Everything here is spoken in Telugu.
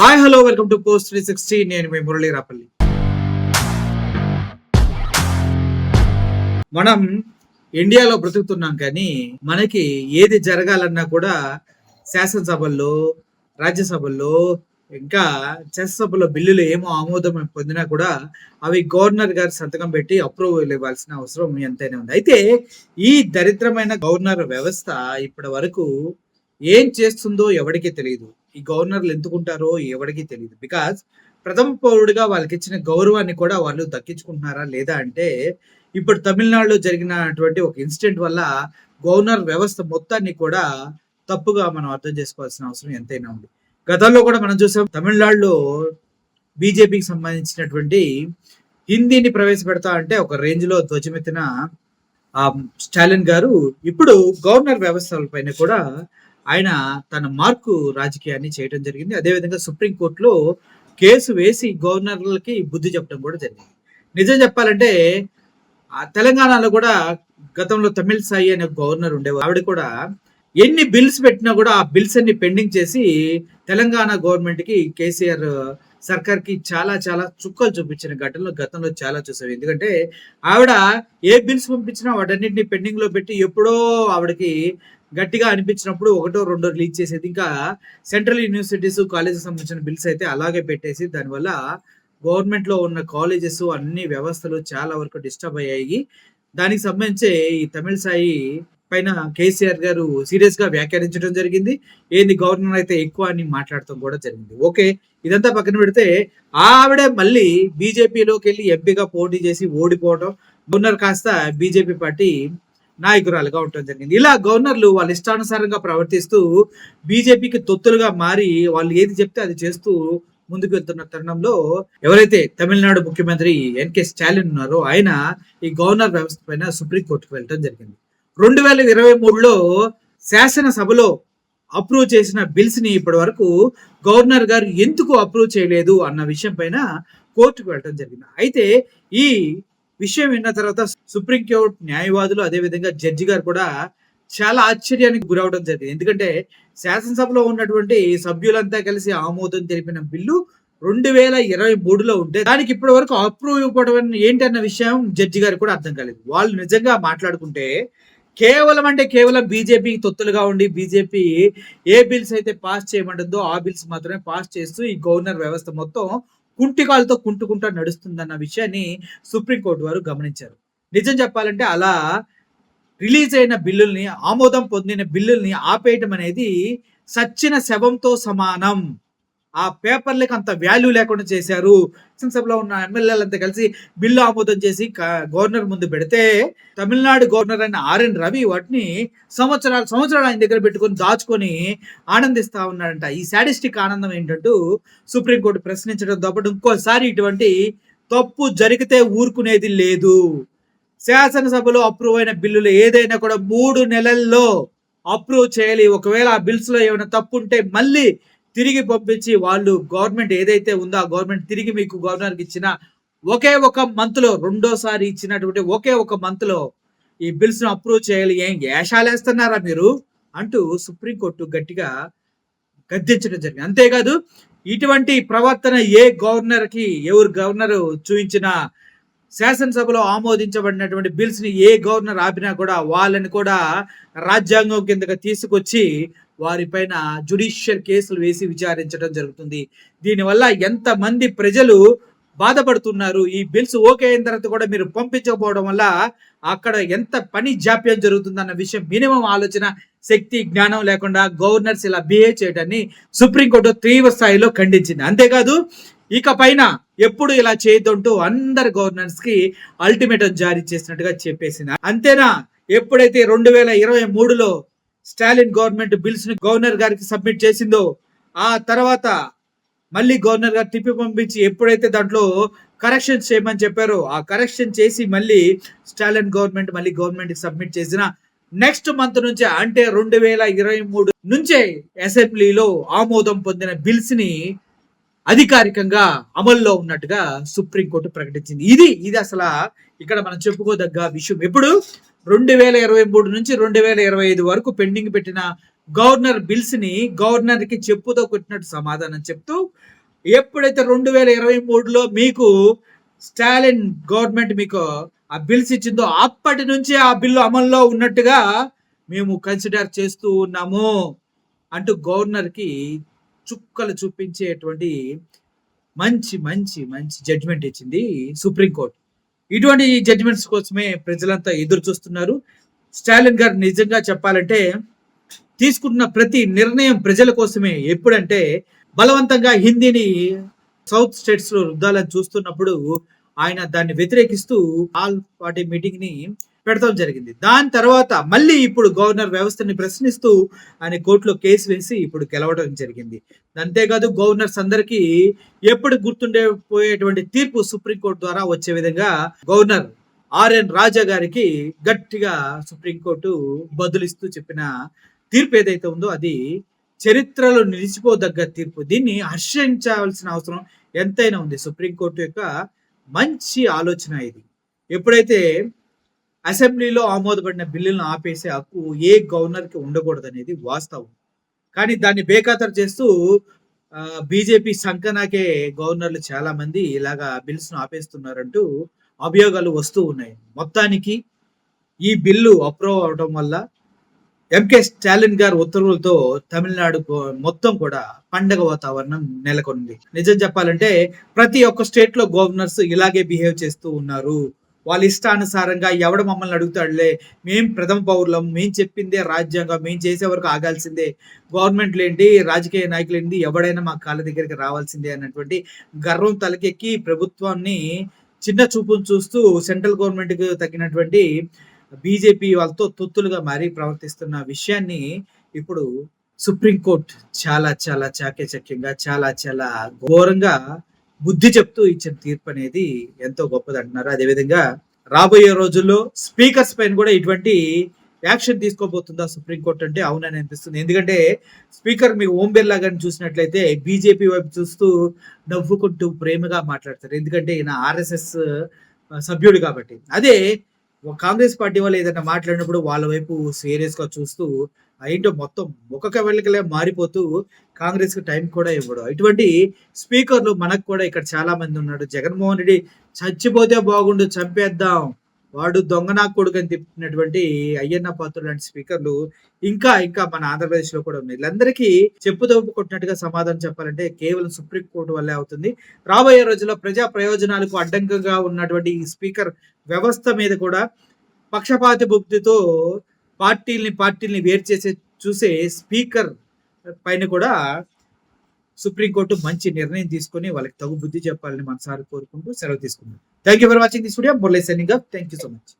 Hi hello welcome to post 360. నేను మీ మురళీ రాపల్లి. మనం ఇండియాలో బ్రతుకుతున్నాం కానీ మనకి ఏది జరగాలన్నా కూడా శాసనసభల్లో, రాజ్యసభల్లో, ఇంకా శాసనసభలో బిల్లులు ఏమో ఆమోదం పొందినా కూడా అవి గవర్నర్ గారి సంతకం పెట్టి అప్రూవల్ ఇవ్వాల్సిన అవసరం ఎంతైనా ఉంది. అయితే ఈ దరిద్రమైన గవర్నర్ వ్యవస్థ ఇప్పటి వరకు ఏం చేస్తుందో ఎవరికీ తెలియదు. ఈ గవర్నర్లు ఎందుకుంటారో ఎవరికీ తెలియదు. బికాజ్ ప్రథమ పౌరుడిగా వాళ్ళకి ఇచ్చిన గౌరవాన్ని కూడా వాళ్ళు దక్కించుకుంటున్నారా లేదా అంటే ఇప్పుడు తమిళనాడులో జరిగినటువంటి ఒక ఇన్సిడెంట్ వల్ల గవర్నర్ వ్యవస్థ మొత్తాన్ని కూడా తప్పుగా మనం అర్థం చేసుకోవాల్సిన అవసరం ఎంతైనా ఉంది. గతంలో కూడా మనం చూసాం, తమిళనాడులో బీజేపీకి సంబంధించినటువంటి హిందీని ప్రవేశపెడతా అంటే ఒక రేంజ్ లో ధ్వజమెత్తిన స్టాలిన్ గారు ఇప్పుడు గవర్నర్ వ్యవస్థల పైన కూడా ఆయన తన మార్కు రాజకీయాన్ని చేయడం జరిగింది. అదేవిధంగా సుప్రీంకోర్టులో కేసు వేసి గవర్నర్లకి బుద్ధి చెప్పడం కూడా జరిగింది. నిజం చెప్పాలంటే తెలంగాణలో కూడా గతంలో తమిళ సాయి అనే గవర్నర్ ఉండేవారు. ఆవిడ కూడా ఎన్ని బిల్స్ పెట్టినా కూడా ఆ బిల్స్ అన్ని పెండింగ్ చేసి తెలంగాణ గవర్నమెంట్ కి కేసీఆర్ సర్కార్ కి చాలా చాలా చుక్కలు చూపించిన ఘటనలు గతంలో చాలా చూసాం. ఎందుకంటే ఆవిడ ఏ బిల్స్ పంపించినా వాటన్నింటినీ పెండింగ్ లో పెట్టి ఎప్పుడో ఆవిడకి గట్టిగా అనిపించినప్పుడు ఒకటో రెండో రిలీజ్ చేసేది. ఇంకా సెంట్రల్ యూనివర్సిటీస్ కాలేజెస్ సంబంధించిన బిల్స్ అయితే అలాగే పెట్టేసి దానివల్ల గవర్నమెంట్ లో ఉన్న కాలేజెస్ అన్ని వ్యవస్థలు చాలా వరకు డిస్టర్బ్ అయ్యాయి. దానికి సంబంధించి ఈ తమిళ సాయి పైన కేసీఆర్ గారు సీరియస్ గా వ్యాఖ్యానించడం జరిగింది. ఏంది గవర్నర్ అయితే ఎక్కువ అని మాట్లాడటం కూడా జరిగింది. ఓకే, ఇదంతా పక్కన పెడితే ఆవిడే మళ్ళీ బీజేపీలోకి వెళ్ళి ఎంపీగా పోటీ చేసి ఓడిపోవడం, గవర్నర్ కాస్త బీజేపీ పార్టీ నాయకురాలుగా ఉండటం జరిగింది. ఇలా గవర్నర్లు వాళ్ళ ఇష్టానుసారంగా ప్రవర్తిస్తూ బీజేపీకి తొత్తులుగా మారి వాళ్ళు ఏది చెప్తే అది చేస్తూ ముందుకు వెళ్తున్న తరుణంలో ఎవరైతే తమిళనాడు ముఖ్యమంత్రి ఎన్కే స్టాలిన్ ఉన్నారో ఆయన ఈ గవర్నర్ వ్యవస్థ పైన సుప్రీంకోర్టుకు వెళ్ళడం జరిగింది. 2023లో శాసనసభలో అప్రూవ్ చేసిన బిల్స్ ని ఇప్పటి వరకు గవర్నర్ గారు ఎందుకు అప్రూవ్ చేయలేదు అన్న విషయం పైన కోర్టుకు వెళ్ళడం జరిగింది. అయితే ఈ విషయం విన్న తర్వాత సుప్రీంకోర్టు న్యాయవాదులు అదేవిధంగా జడ్జి గారు కూడా చాలా ఆశ్చర్యానికి గురవడం జరిగింది. ఎందుకంటే శాసనసభలో ఉన్నటువంటి సభ్యులంతా కలిసి ఆమోదం తెలిపిన బిల్లు 2023లో ఉంటే దానికి ఇప్పటి వరకు అప్రూవ్ ఇవ్వడం ఏంటి అన్న విషయం జడ్జి గారికి కూడా అర్థం కాలేదు. వాళ్ళు నిజంగా మాట్లాడుకుంటే కేవలం బీజేపీ తొత్తులుగా ఉండి బీజేపీ ఏ బిల్స్ అయితే పాస్ చేయమంటుందో ఆ బిల్స్ మాత్రమే పాస్ చేస్తూ ఈ గవర్నర్ వ్యవస్థ మొత్తం కుంటికాలతో కుంటుకుంటా నడుస్తుందన్న విషయాన్ని సుప్రీంకోర్టు వారు గమనించారు. నిజం చెప్పాలంటే అలా రిలీజ్ అయిన బిల్లుల్ని, ఆమోదం పొందిన బిల్లుల్ని ఆపేయటం అనేది సచ్చిన శవంతో సమానం. ఆ పేపర్లకు అంత వాల్యూ లేకుండా చేశారు. సభలో ఉన్న ఎమ్మెల్యేలంతా కలిసి బిల్లు ఆమోదం చేసి గవర్నర్ ముందు పెడితే తమిళనాడు గవర్నర్ అయిన ఆర్ఎన్ రవి వాటిని సంవత్సరాలు ఆయన దగ్గర పెట్టుకొని దాచుకొని ఆనందిస్తా ఉన్నాడంట. ఈ సాడిస్టిక్ ఆనందం ఏంటంటూ సుప్రీంకోర్టు ప్రశ్నించడం తప్ప ఇంకోసారి ఇటువంటి తప్పు జరిగితే ఊరుకునేది లేదు. శాసనసభలో అప్రూవ్ అయిన బిల్లులు ఏదైనా కూడా 3 నెలల్లో అప్రూవ్ చేయాలి. ఒకవేళ ఆ బిల్స్ లో ఏమైనా తప్పు ఉంటే మళ్ళీ తిరిగి పంపించి వాళ్ళు గవర్నమెంట్ ఏదైతే ఉందో ఆ గవర్నమెంట్ తిరిగి మీకు గవర్నర్కి ఇచ్చిన ఒకే ఒక మంత్ లో, రెండోసారి ఇచ్చినటువంటి ఒకే ఒక మంత్ లో ఈ బిల్స్ ను అప్రూవ్ చేయాలి. ఏం వేషాలేస్తున్నారా మీరు అంటూ సుప్రీంకోర్టు గట్టిగా గద్దించడం జరిగింది. అంతేకాదు ఇటువంటి ప్రవర్తన ఏ గవర్నర్ కి ఎవరు గవర్నర్ చూపించిన శాసనసభలో ఆమోదించబడినటువంటి బిల్స్ ని ఏ గవర్నర్ ఆపినా కూడా వాళ్ళని కూడా రాజ్యాంగం కిందగా తీసుకొచ్చి వారిపైన జ్యుడిషియల్ కేసులు వేసి విచారించడం జరుగుతుంది. దీనివల్ల ఎంతమంది ప్రజలు బాధపడుతున్నారు. ఈ బిల్స్ ఓకే అయిన తర్వాత కూడా మీరు పంపించకపోవడం వల్ల అక్కడ ఎంత పని జాప్యం జరుగుతుందన్న విషయం మినిమం ఆలోచన శక్తి జ్ఞానం లేకుండా గవర్నర్స్ ఇలా బిహేవ్ చేయడాన్ని సుప్రీంకోర్టు తీవ్ర స్థాయిలో ఖండించింది. అంతేకాదు ఇక పైన ఎప్పుడు ఇలా చేయొద్దంటూ అందరు గవర్నర్స్ కి అల్టిమేటం జారీ చేసినట్టుగా చెప్పేసింది. అంతేనా, ఎప్పుడైతే 2023లో స్టాలిన్ గవర్నమెంట్ బిల్స్ ని గవర్నర్ గారికి సబ్మిట్ చేసిందో ఆ తర్వాత మళ్ళీ గవర్నర్ గారు తిప్పి పంపించి ఎప్పుడైతే దాంట్లో కరెక్షన్స్ చేయమని చెప్పారో ఆ కరెక్షన్ చేసి మళ్ళీ స్టాలిన్ గవర్నమెంట్ మళ్ళీ గవర్నమెంట్ కి సబ్మిట్ చేసిన నెక్స్ట్ మంత్ నుంచే అంటే 2023 నుంచే అసెంబ్లీలో ఆమోదం పొందిన బిల్స్ ని అధికారికంగా అమల్లో ఉన్నట్టుగా సుప్రీంకోర్టు ప్రకటించింది. ఇది అసలు ఇక్కడ మనం చెప్పుకోదగ్గ విషయం. ఎప్పుడు 2023 నుంచి 2025 వరకు పెండింగ్ పెట్టిన గవర్నర్ బిల్స్ ని గవర్నర్ కి చెప్పుతో కొట్టినట్టు సమాధానం చెప్తూ ఎప్పుడైతే 2023లో మీకు స్టాలిన్ గవర్నమెంట్ మీకు ఆ బిల్స్ ఇచ్చిందో అప్పటి నుంచి ఆ బిల్లు అమల్లో ఉన్నట్టుగా మేము కన్సిడర్ చేస్తూ ఉన్నాము అంటూ గవర్నర్ కి చుక్కలు చూపించేటువంటి మంచి మంచి మంచి జడ్జిమెంట్ ఇచ్చింది సుప్రీంకోర్టు. ఇటువంటి జడ్జిమెంట్స్ కోసమే ప్రజలంతా ఎదురు చూస్తున్నారు. స్టాలిన్ గారు నిజంగా చెప్పాలంటే తీసుకుంటున్న ప్రతి నిర్ణయం ప్రజల కోసమే. ఎప్పుడంటే బలవంతంగా హిందీని సౌత్ స్టేట్స్ లో రుద్దాలని చూస్తున్నప్పుడు ఆయన దాన్ని వ్యతిరేకిస్తూ ఆల్ పార్టీ మీటింగ్ ని పెడతాం జరిగింది. దాని తర్వాత మళ్ళీ ఇప్పుడు గవర్నర్ వ్యవస్థని ప్రశ్నిస్తూ ఆయన కోర్టులో కేసు వేసి ఇప్పుడు గెలవడం జరిగింది. అంతేకాదు గవర్నర్స్ అందరికీ ఎప్పుడు గుర్తుండే పోయేటువంటి తీర్పు సుప్రీంకోర్టు ద్వారా వచ్చే విధంగా గవర్నర్ ఆర్ఎన్ రాజా గారికి గట్టిగా సుప్రీంకోర్టు బదులిస్తూ చెప్పిన తీర్పు ఏదైతే ఉందో అది చరిత్రలో నిలిచిపోదగ్గ తీర్పు. దీన్ని హర్షించాల్సిన అవసరం ఎంతైనా ఉంది. సుప్రీంకోర్టు యొక్క మంచి ఆలోచన ఇది. ఎప్పుడైతే అసెంబ్లీలో ఆమోదపడిన బిల్లులను ఆపేసే హక్కు ఏ గవర్నర్ కి ఉండకూడదు అనేది వాస్తవం. కానీ దాన్ని బేఖాతరు చేస్తూ బీజేపీ సంకనాకే గవర్నర్లు చాలా మంది ఇలాగా బిల్స్ ను ఆపేస్తున్నారంటూ అభియోగాలు వస్తూ ఉన్నాయి. మొత్తానికి ఈ బిల్లు అప్రూవ్ అవడం వల్ల ఎంకే స్టాలిన్ గారి ఉత్తర్వులతో తమిళనాడు మొత్తం కూడా పండగ వాతావరణం నెలకొంది. నిజం చెప్పాలంటే ప్రతి ఒక్క స్టేట్ లో గవర్నర్స్ ఇలాగే బిహేవ్ చేస్తూ ఉన్నారు. వాళ్ళ ఇష్టానుసారంగా ఎవడు మమ్మల్ని అడుగుతాడులే, మేం ప్రథమ పౌరులం, మేం చెప్పిందే రాజ్యాంగం, మేం చేసే వరకు ఆగాల్సిందే, గవర్నమెంట్లు ఏంటి, రాజకీయ నాయకులు ఏంటి, ఎవడైనా మా కాళ్ళ దగ్గరికి రావాల్సిందే అన్నటువంటి గర్వం తలకెక్కి ప్రభుత్వాన్ని చిన్న చూపును చూస్తూ సెంట్రల్ గవర్నమెంట్ కు తగినటువంటి బీజేపీ వాళ్ళతో తొత్తులుగా మారి ప్రవర్తిస్తున్న విషయాన్ని ఇప్పుడు సుప్రీంకోర్టు చాలా చాలా చాకచక్యంగా చాలా చాలా ఘోరంగా బుద్ధి చెప్తూ ఇచ్చిన తీర్పు అనేది ఎంతో గొప్పది అంటున్నారు. అదేవిధంగా రాబోయే రోజుల్లో స్పీకర్స్ పైన కూడా ఇటువంటి యాక్షన్ తీసుకోబోతుందా సుప్రీంకోర్టు అంటే అవునని అనిపిస్తుంది. ఎందుకంటే స్పీకర్ మీకు ఓం బిర్లా గారిని చూసినట్లయితే బీజేపీ వైపు చూస్తూ నవ్వుకుంటూ ప్రేమగా మాట్లాడతారు. ఎందుకంటే ఈయన ఆర్ఎస్ఎస్ సభ్యుడు కాబట్టి. అదే కాంగ్రెస్ పార్టీ వాళ్ళు ఏదైనా మాట్లాడినప్పుడు వాళ్ళ వైపు సీరియస్ గా చూస్తూ ఏంటో మొత్తం ఒక్కొక్క వెళ్ళకలే మారిపోతూ కాంగ్రెస్ కి టైం కూడా ఇవ్వడు. ఇటువంటి స్పీకర్లు మనకు కూడా ఇక్కడ చాలా మంది ఉన్నారు. జగన్మోహన్ రెడ్డి చచ్చిపోతే బాగుండు, చంపేద్దాం, వాడు దొంగనా కొడుకు అని తిప్పినటువంటి అయ్యన్న పాత్రుడు లాంటి స్పీకర్లు ఇంకా ఇంకా మన ఆంధ్రప్రదేశ్ లో కూడా ఉన్నాయి. వీళ్ళందరికీ చెప్పుదోపు కొట్టినట్టుగా సమాధానం చెప్పాలంటే కేవలం సుప్రీంకోర్టు వల్లే అవుతుంది. రాబోయే రోజుల్లో ప్రజా ప్రయోజనాలకు అడ్డంకంగా ఉన్నటువంటి ఈ స్పీకర్ వ్యవస్థ మీద కూడా పక్షపాతి బుద్ధితో పార్టీల్ని వేరు చేసే చూసే స్పీకర్ పైన కూడా సుప్రీంకోర్టు మంచి నిర్ణయం తీసుకొని వాళ్ళకి తగు బుద్ధి చెప్పాలని మనసారి కోరుకుంటూ సెలవు తీసుకున్నాం. Thank you for watching this video. Murali signing off. Thank you so much.